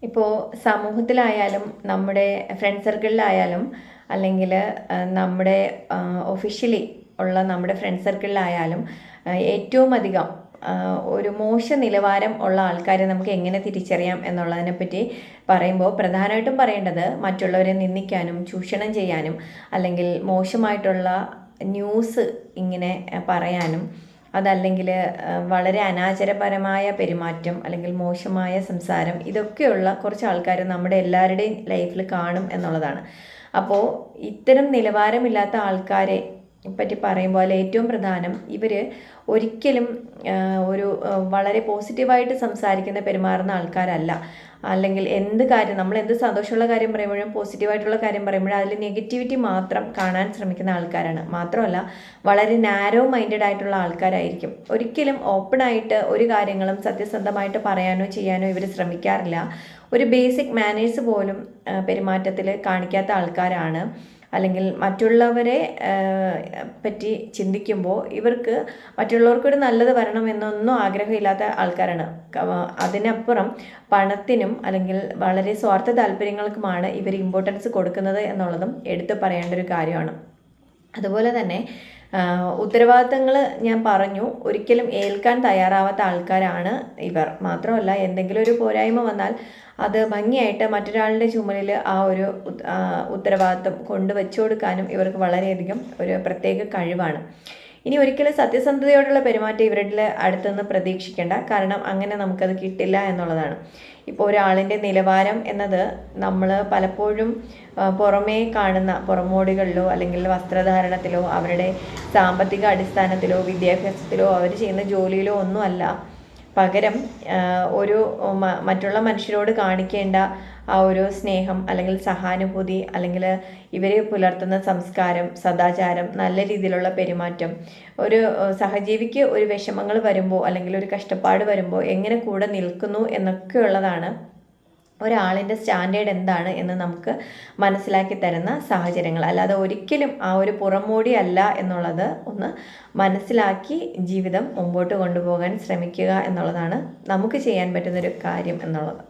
ഇപ്പോൾ സമൂഹത്തിലായാലും നമ്മുടെ ഫ്രണ്ട് സർക്കിളിലായാലും അല്ലെങ്കിൽ നമ്മുടെ ഒഫീഷ്യലി ഉള്ള നമ്മുടെ ഫ്രണ്ട് സർക്കിളിലായാലും ഏറ്റവും അധികം ഒരു മോശ നിലവാരം ഉള്ള ആൾക്കാരെ നമുക്ക് എങ്ങനെ തിരിച്ചറിയാം എന്നുള്ളതിനെ പറ്റി പറയുമ്പോൾ പ്രധാനമായിട്ടും പറയേണ്ടത് മറ്റുള്ളവരെ നിന്ദിക്കാനും ചൂഷണം ചെയ്യാനും അല്ലെങ്കിൽ മോശമായിട്ടുള്ള ന്യൂസ് ഇങ്ങനെ പറയാനും അതല്ലെങ്കിൽ വളരെ അനാചാരപരമായ പെരുമാറ്റം അല്ലെങ്കിൽ മോശമായ സംസാരം ഇതൊക്കെയുള്ള കുറച്ച് ആൾക്കാർ നമ്മുടെ എല്ലാവരുടെയും ലൈഫിൽ കാണും എന്നുള്ളതാണ്. അപ്പോൾ ഇത്തരം നിലവാരമില്ലാത്ത ആൾക്കാരെ പറ്റി പറയുമ്പോൾ അതിൽ ഏറ്റവും പ്രധാനം ഇവർ ഒരിക്കലും ഒരു വളരെ പോസിറ്റീവായിട്ട് സംസാരിക്കുന്ന പെരുമാറുന്ന ആൾക്കാരല്ല. അല്ലെങ്കിൽ എന്ത് കാര്യം നമ്മൾ എന്ത് സന്തോഷമുള്ള കാര്യം പറയുമ്പോഴും പോസിറ്റീവായിട്ടുള്ള കാര്യം പറയുമ്പോഴും അതിൽ നെഗറ്റിവിറ്റി മാത്രം കാണാൻ ശ്രമിക്കുന്ന ആൾക്കാരാണ്. മാത്രമല്ല വളരെ നാരോ മൈൻഡഡ് ആയിട്ടുള്ള ആൾക്കാരായിരിക്കും. ഒരിക്കലും ഓപ്പണായിട്ട് ഒരു കാര്യങ്ങളും സത്യസന്ധമായിട്ട് പറയാനോ ചെയ്യാനോ ഇവർ ശ്രമിക്കാറില്ല. ഒരു ബേസിക് മാനേഴ്സ് പോലും പെരുമാറ്റത്തിൽ കാണിക്കാത്ത ആൾക്കാരാണ്. അല്ലെങ്കിൽ മറ്റുള്ളവരെ പറ്റി ചിന്തിക്കുമ്പോൾ ഇവർക്ക് മറ്റുള്ളവർക്കൊരു നല്ലത് വരണമെന്നൊന്നും ആഗ്രഹമില്ലാത്ത ആൾക്കാരാണ്. അതിനപ്പുറം പണത്തിനും അല്ലെങ്കിൽ വളരെ സ്വാർത്ഥ താല്പര്യങ്ങൾക്കുമാണ് ഇവർ ഇമ്പോർട്ടൻസ് കൊടുക്കുന്നത് എന്നുള്ളതും എടുത്തു പറയേണ്ട ഒരു കാര്യമാണ്. അതുപോലെ തന്നെ ഉത്തരവാദിത്തങ്ങൾ ഞാൻ പറഞ്ഞു, ഒരിക്കലും ഏൽക്കാൻ തയ്യാറാവാത്ത ആൾക്കാരാണ് ഇവർ. മാത്രമല്ല എന്തെങ്കിലും ഒരു പോരായ്മ വന്നാൽ അത് ഭംഗിയായിട്ട് മറ്റൊരാളുടെ ചുമലിൽ ആ ഒരു ഉത്തരവാദിത്തം കൊണ്ടുവച്ചു കൊടുക്കാനും ഇവർക്ക് വളരെയധികം ഒരു പ്രത്യേക കഴിവാണ്. ഇനി ഒരിക്കലും സത്യസന്ധതയോടുള്ള പെരുമാറ്റം ഇവരുടെ അടുത്തുനിന്ന് പ്രതീക്ഷിക്കേണ്ട, കാരണം അങ്ങനെ നമുക്കത് കിട്ടില്ല എന്നുള്ളതാണ്. ഇപ്പോൾ ഒരാളിൻ്റെ നിലവാരം എന്നത് നമ്മൾ പലപ്പോഴും പുറമേ കാണുന്ന പുറമോടികളിലോ അല്ലെങ്കിൽ വസ്ത്രധാരണത്തിലോ അവരുടെ സാമ്പത്തിക അടിസ്ഥാനത്തിലോ വിദ്യാഭ്യാസത്തിലോ അവർ ചെയ്യുന്ന ജോലിയിലോ ഒന്നുമല്ല. പകരം ഒരു മറ്റുള്ള മനുഷ്യരോട് കാണിക്കേണ്ട ആ ഒരു സ്നേഹം അല്ലെങ്കിൽ സഹാനുഭൂതി അല്ലെങ്കിൽ ഇവർ പുലർത്തുന്ന സംസ്കാരം, സദാചാരം, നല്ല രീതിയിലുള്ള പെരുമാറ്റം, ഒരു സഹജീവിക്ക് ഒരു വിഷമങ്ങൾ വരുമ്പോൾ അല്ലെങ്കിൽ ഒരു കഷ്ടപ്പാട് വരുമ്പോൾ എങ്ങനെ കൂടെ നിൽക്കുന്നു എന്നൊക്കെ ഉള്ളതാണ് ഒരാളിൻ്റെ സ്റ്റാൻഡേർഡ് എന്താണ് എന്ന് നമുക്ക് മനസ്സിലാക്കി തരുന്ന സാഹചര്യങ്ങൾ. അല്ലാതെ ഒരിക്കലും ആ ഒരു പുറമോടി അല്ല എന്നുള്ളത് ഒന്ന് മനസ്സിലാക്കി ജീവിതം മുമ്പോട്ട് കൊണ്ടുപോകാൻ ശ്രമിക്കുക എന്നുള്ളതാണ് നമുക്ക് ചെയ്യാൻ പറ്റുന്നൊരു കാര്യം എന്നുള്ളത്.